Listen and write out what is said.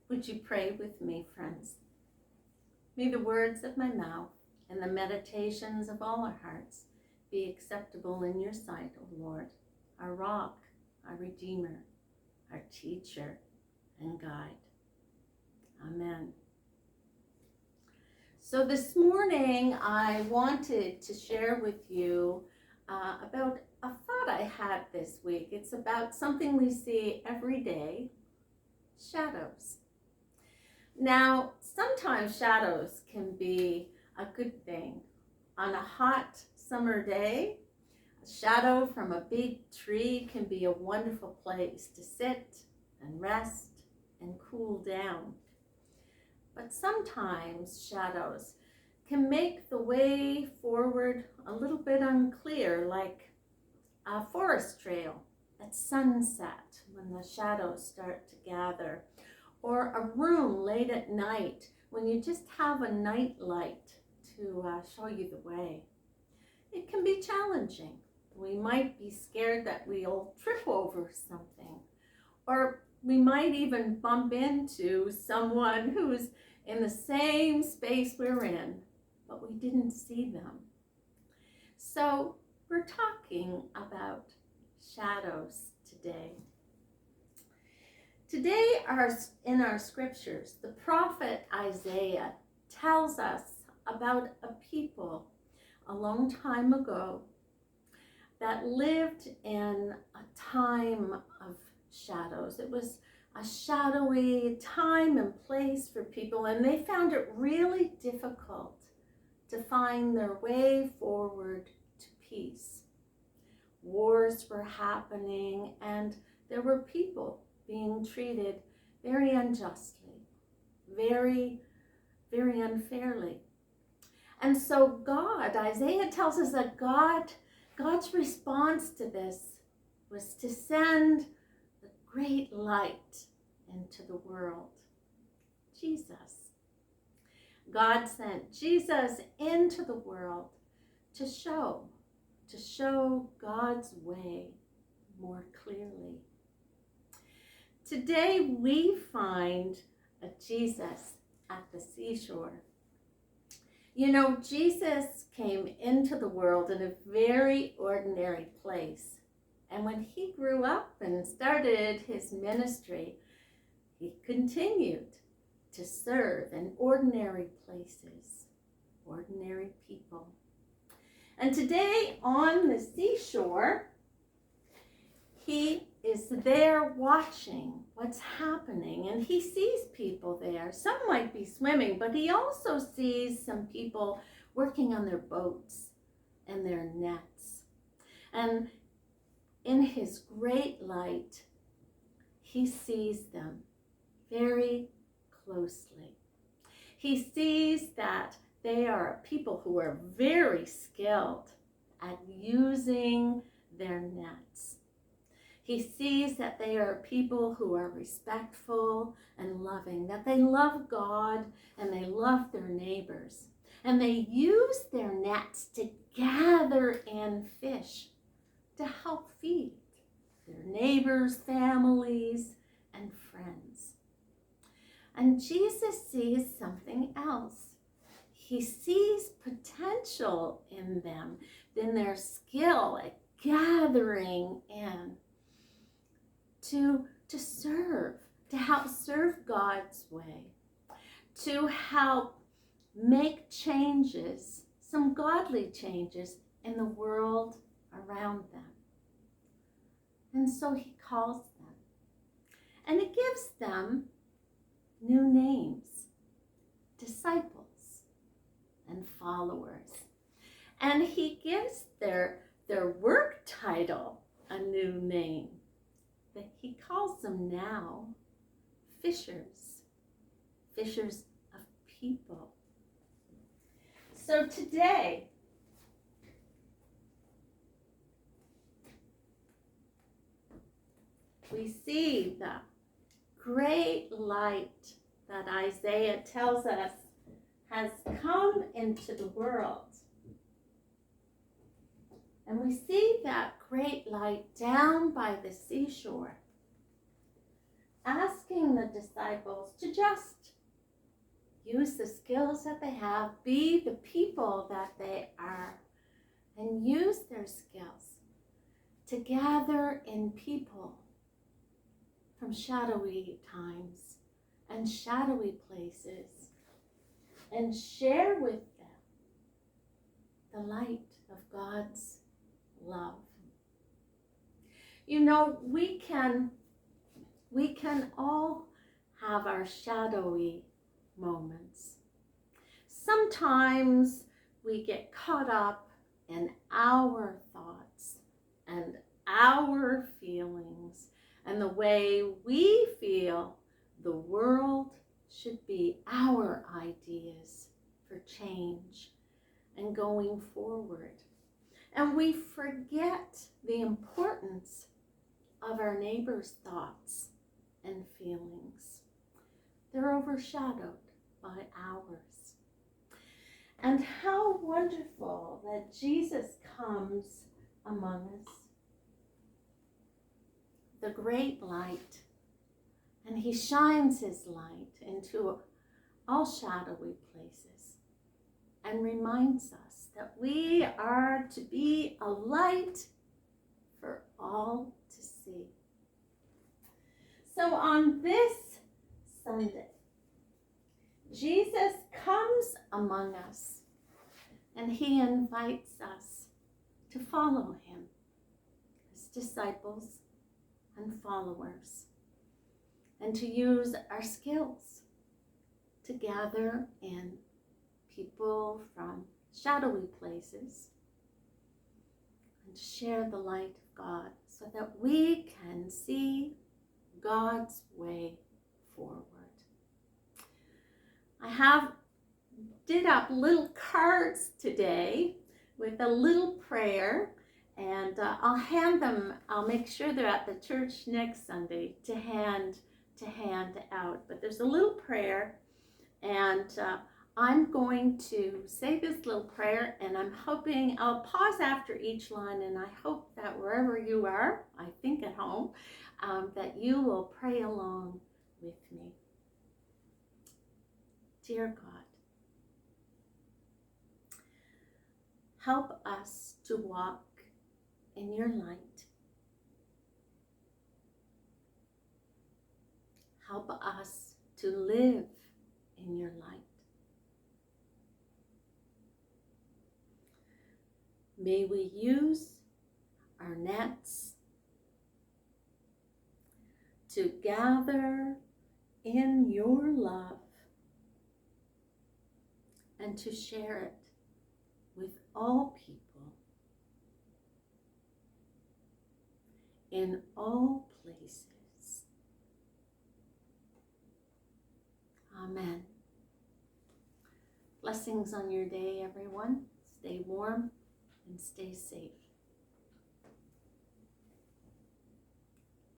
Would you pray with me, friends? May the words of my mouth and the meditations of all our hearts be acceptable in your sight, O Lord, our rock, our redeemer, our teacher and guide. Amen. So this morning I wanted to share with you about a thought I had this week. It's about something we see every day, shadows. Now, sometimes shadows can be a good thing. On a hot summer day, a shadow from a big tree can be a wonderful place to sit and rest and cool down. But sometimes shadows can make the way forward a little bit unclear, like a forest trail at sunset when the shadows start to gather, or a room late at night when you just have a night light to show you the way. It can be challenging. We might be scared that we'll trip over something, or we might even bump into someone who's in the same space we're in, but we didn't see them. So we're talking about shadows today. Today, in our scriptures, the prophet Isaiah tells us about a people a long time ago that lived in a time of shadows. It was a shadowy time and place for people, and they found it really difficult to find their way forward to peace. Wars were happening, and there were people being treated very unjustly, very, very unfairly. And so Isaiah tells us that God's response to this was to send the great light into the world, Jesus. God sent Jesus into the world to show God's way more clearly. Today we find a Jesus at the seashore. You know, Jesus came into the world in a very ordinary place. And when he grew up and started his ministry, he continued to serve in ordinary places, ordinary people. And today on the seashore, he is there watching what's happening, and he sees people there. Some might be swimming, but he also sees some people working on their boats and their nets. And in his great light, he sees them very closely. He sees that they are people who are very skilled at using their nets. He sees that they are people who are respectful and loving, that they love God and they love their neighbors. And they use their nets to gather in fish to help feed their neighbors, families, and friends. And Jesus sees something else. He sees potential in them, in their skill at gathering in to serve, to help serve God's way, to help make changes, some godly changes in the world around them. And so he calls them. And he gives them new names, disciples and followers. And he gives their work title a new name. That he calls them now fishers of people. So today, we see the great light that Isaiah tells us has come into the world. And we see that great light down by the seashore, asking the disciples to just use the skills that they have, be the people that they are, and use their skills to gather in people from shadowy times and shadowy places and share with them the light of God's love. You know, we can all have our shadowy moments. Sometimes we get caught up in our thoughts and our feelings and the way we feel the world should be, our ideas for change and going forward. And we forget the importance of our neighbor's thoughts and feelings. They're overshadowed by ours. And how wonderful that Jesus comes among us, the great light, and he shines his light into all shadowy places and reminds us that we are to be a light for all to see. So on this Sunday, Jesus comes among us and he invites us to follow him as disciples and followers, and to use our skills to gather in people from shadowy places and to share the light of God so that we can see God's way forward. I did up little cards today with a little prayer, and I'll make sure they're at the church next Sunday to hand out. But there's a little prayer, and I'm going to say this little prayer, and I'm hoping, I'll pause after each line, and I hope that wherever you are, I think at home, that you will pray along with me. Dear God, help us to walk in your light. Help us to live in your light. May we use our nets to gather in your love and to share it with all people in all places. Amen. Blessings on your day, everyone. Stay warm and stay safe.